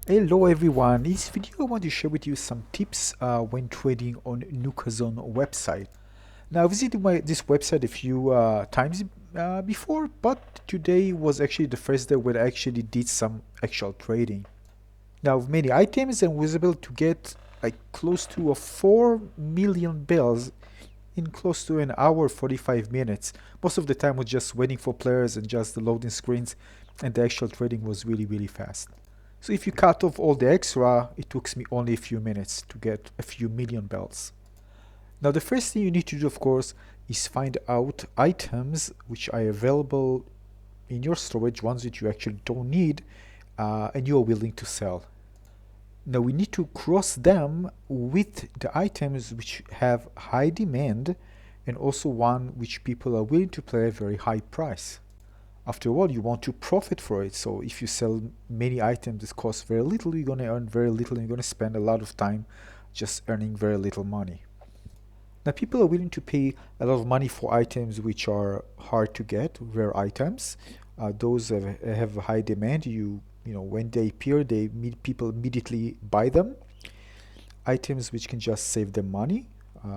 Hello everyone, in this video I want to share with you some tips when trading on Nookazon website. Now I visited this website a few times before, but today was actually the first day where I actually did some actual trading. Now with many items and was able to get like close to a 4 million bells in close to an hour 45 minutes. Most of the time was just waiting for players and just the loading screens, and the actual trading was really fast. So if you cut off all the extra, it took me only a few minutes to get a few million bells. Now the first thing you need to do, of course, is find out items which are available in your storage, ones that you actually don't need and you are willing to sell. Now we need to cross them with the items which have high demand and also one which people are willing to pay a very high price. After all, you want to profit for it. So if you sell many items that cost very little, you're going to earn very little and you're going to spend a lot of time just earning very little money. Now, people are willing to pay a lot of money for items which are hard to get, rare items. Those have a high demand. When they appear, people immediately buy them. Items which can just save them money.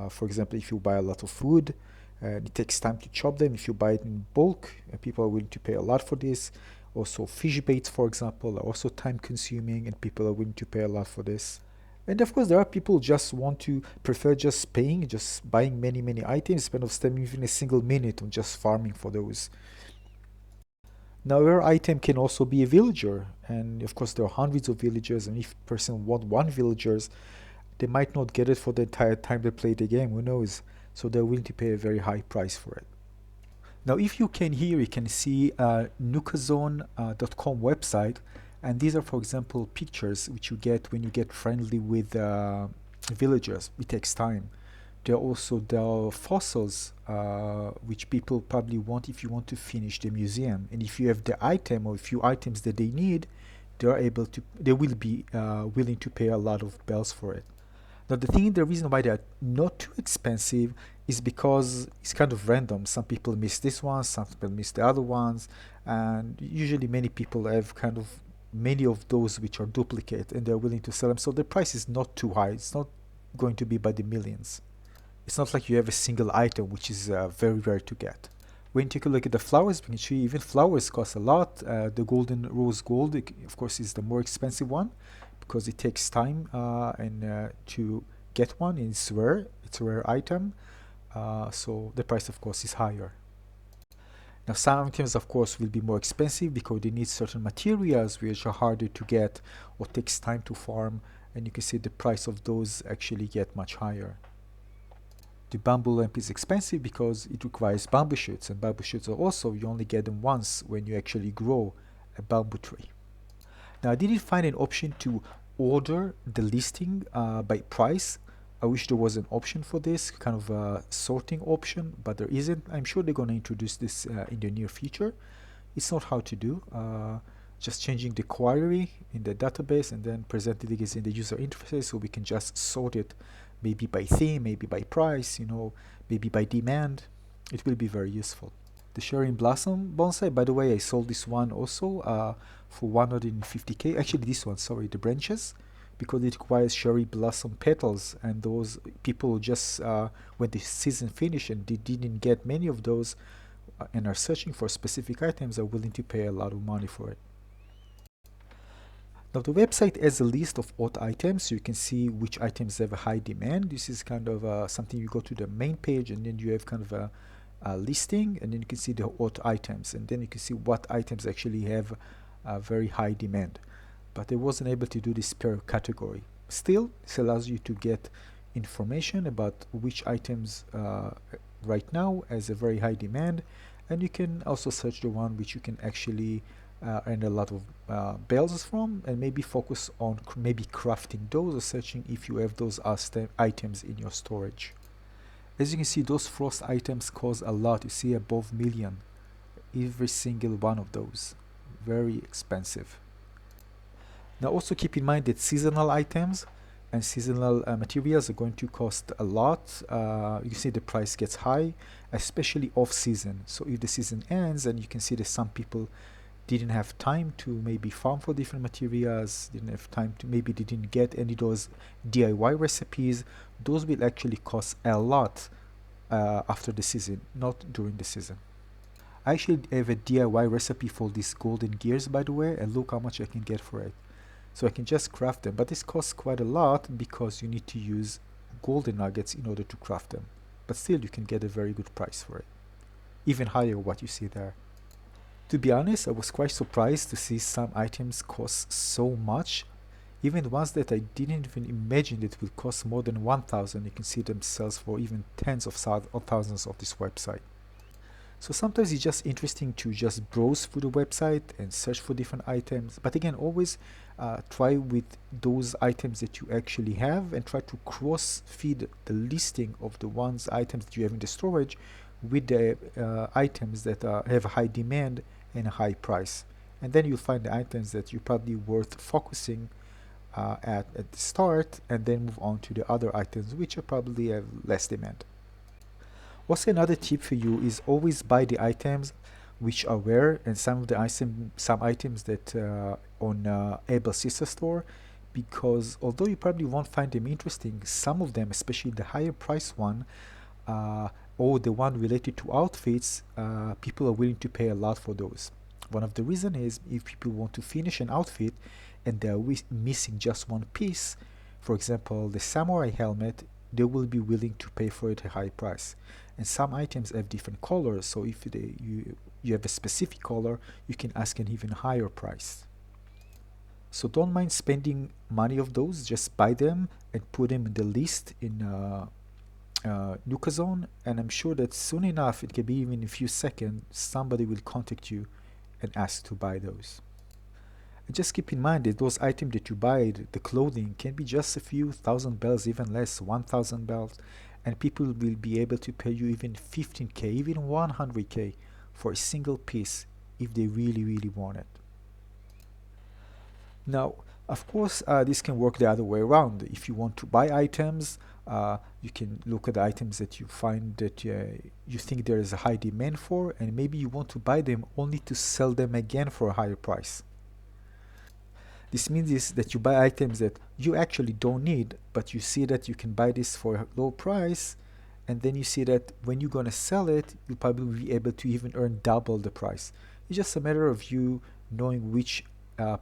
For example, if you buy a lot of food, it takes time to chop them. If you buy it in bulk, people are willing to pay a lot for this. Also, fish baits, for example, are also time consuming and people are willing to pay a lot for this. And of course, there are people who just want to prefer just paying, just buying many items instead of spending even a single minute on just farming for those. Now, your item can also be a villager, and of course, there are hundreds of villagers. And if a person want one villagers, they might not get it for the entire time they play the game. Who knows? So they're willing to pay a very high price for it. Now, if you can here, you can see Nookazon.com website, and these are, for example, pictures which you get when you get friendly with villagers. It takes time. There are fossils which people probably want if you want to finish the museum, and if you have the item or a few items that they need, they will be willing to pay a lot of bells for it. Now, the reason why they're not too expensive is because it's kind of random. Some people miss this one, some people miss the other ones, and usually many people have kind of many of those which are duplicate and they're willing to sell them. So the price is not too high. It's not going to be by the millions. It's not like you have a single item which is very rare to get. When you take a look at the flowers, you can see even flowers cost a lot. The golden rose gold, of course, is the more expensive one because it takes time and to get one. And it's rare. It's a rare item, so the price, of course, is higher. Now, some items, of course, will be more expensive because they need certain materials which are harder to get or takes time to farm, and you can see the price of those actually get much higher. The bamboo lamp is expensive because it requires bamboo shoots, and bamboo shoots are also, you only get them once when you actually grow a bamboo tree. Now, I didn't find an option to order the listing by price. I wish there was an option for this, kind of a sorting option, but there isn't. I'm sure they're going to introduce this in the near future. It's not hard to do. Just changing the query in the database and then presenting it in the user interface so we can just sort it maybe by theme, maybe by price, maybe by demand. It will be very useful. The Cherry Blossom bonsai, by the way, I sold this one also for 150k. Actually, this one, sorry, the branches, because it requires cherry blossom petals, and those people just when the season finished and they didn't get many of those and are searching for specific items are willing to pay a lot of money for it. Now the website has a list of odd items, so you can see which items have a high demand. This is kind of something you go to the main page and then you have kind of a listing, and then you can see the odd items, and then you can see what items actually have a very high demand. But I wasn't able to do this per category. Still, this allows you to get information about which items right now has a very high demand, and you can also search the one which you can actually earn a lot of bells from, and maybe focus on maybe crafting those or searching if you have those items in your storage. As you can see, those frost items cost a lot. You see above million, every single one of those. Very expensive. Now also keep in mind that seasonal items and seasonal materials are going to cost a lot. You see the price gets high, especially off season. So if the season ends, and you can see that some people didn't have time to maybe farm for different materials, didn't have time to, maybe they didn't get any of those DIY recipes, those will actually cost a lot after the season, not during the season. I actually have a DIY recipe for these golden gears, by the way, and look how much I can get for it. So I can just craft them, but this costs quite a lot because you need to use golden nuggets in order to craft them. But still, you can get a very good price for it, even higher what you see there. To be honest, I was quite surprised to see some items cost so much. Even ones that I didn't even imagine it would cost more than 1,000, you can see them sell for even tens of thousands of this website. So sometimes it's just interesting to just browse through the website and search for different items. But again, always try with those items that you actually have and try to cross feed the listing of the items that you have in the storage with the items that have a high demand and a high price. And then you'll find the items that you probably worth focusing at the start, and then move on to the other items which are probably have less demand. Also, another tip for you is always buy the items which are rare, and some items that on Able Sister Store, because although you probably won't find them interesting, some of them, especially the higher price one, uh, or the one related to outfits, people are willing to pay a lot for those. One of the reason is if people want to finish an outfit and they're missing just one piece, for example, the samurai helmet, they will be willing to pay for it a high price. And some items have different colors, so if you have a specific color, you can ask an even higher price. So don't mind spending money of those, just buy them and put them in the list in Nookazon, and I'm sure that soon enough, it can be even in a few seconds, somebody will contact you and ask to buy those. And just keep in mind that those items that you buy, the clothing, can be just a few thousand bells, even less, 1,000 bells, and people will be able to pay you even 15k, even 100k for a single piece if they really, really want it. Now, of course, this can work the other way around. If you want to buy items, you can look at the items that you find that you think there is a high demand for, and maybe you want to buy them only to sell them again for a higher price. This means is that you buy items that you actually don't need, but you see that you can buy this for a low price, and then you see that when you're gonna sell it, you'll probably be able to even earn double the price. It's just a matter of you knowing which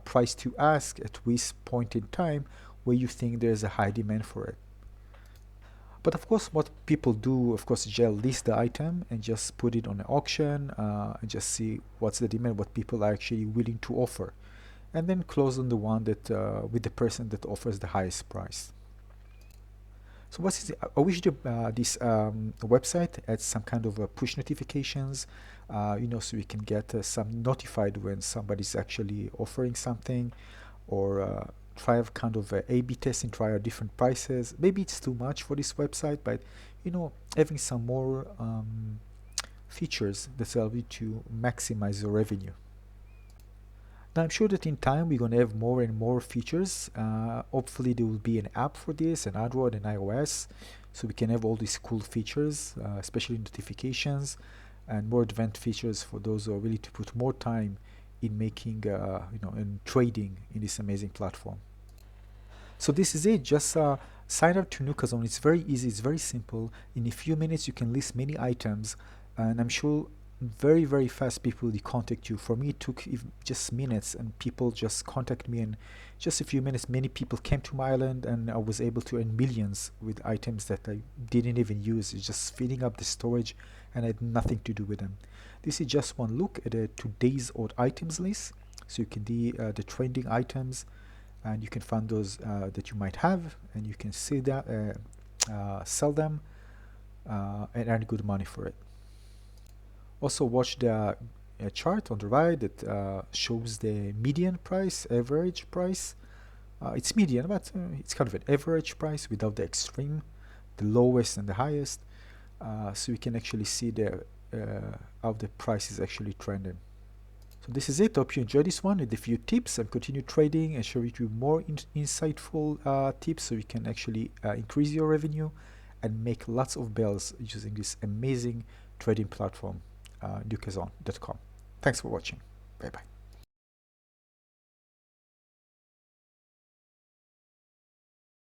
price to ask at which point in time where you think there's a high demand for it. But of course, what people do, of course, just list the item and just put it on an auction and just see what's the demand, what people are actually willing to offer, and then close on the one that with the person that offers the highest price. So what is it? I wish this website adds some kind of push notifications, so we can get some notified when somebody's actually offering something, or try a kind of A/B testing, try out different prices. Maybe it's too much for this website, but having some more features that allow you to maximize your revenue. Now, I'm sure that in time we're going to have more and more features. Hopefully, there will be an app for this, an Android and iOS, so we can have all these cool features, especially notifications, and more advanced features for those who are willing to put more time in making, and trading in this amazing platform. So this is it. Just sign up to Nookazon. It's very easy. It's very simple. In a few minutes, you can list many items, and I'm sure very, very fast people will contact you. For me, it took just minutes, and people just contact me in just a few minutes. Many people came to my island, and I was able to earn millions with items that I didn't even use. It's just filling up the storage, and I had nothing to do with them. This is just one look at a today's old items list, so you can see the trending items, and you can find those that you might have, and you can see that sell them and earn good money for it. Also watch the chart on the right that shows the median price, average price. It's median, but it's kind of an average price without the extreme, the lowest and the highest. So you can actually see how the price is actually trending. So this is it. Hope you enjoyed this one with a few tips, and continue trading and show you more insightful tips so you can actually increase your revenue and make lots of bells using this amazing trading platform, Nookazon.com. Thanks for watching. Bye bye.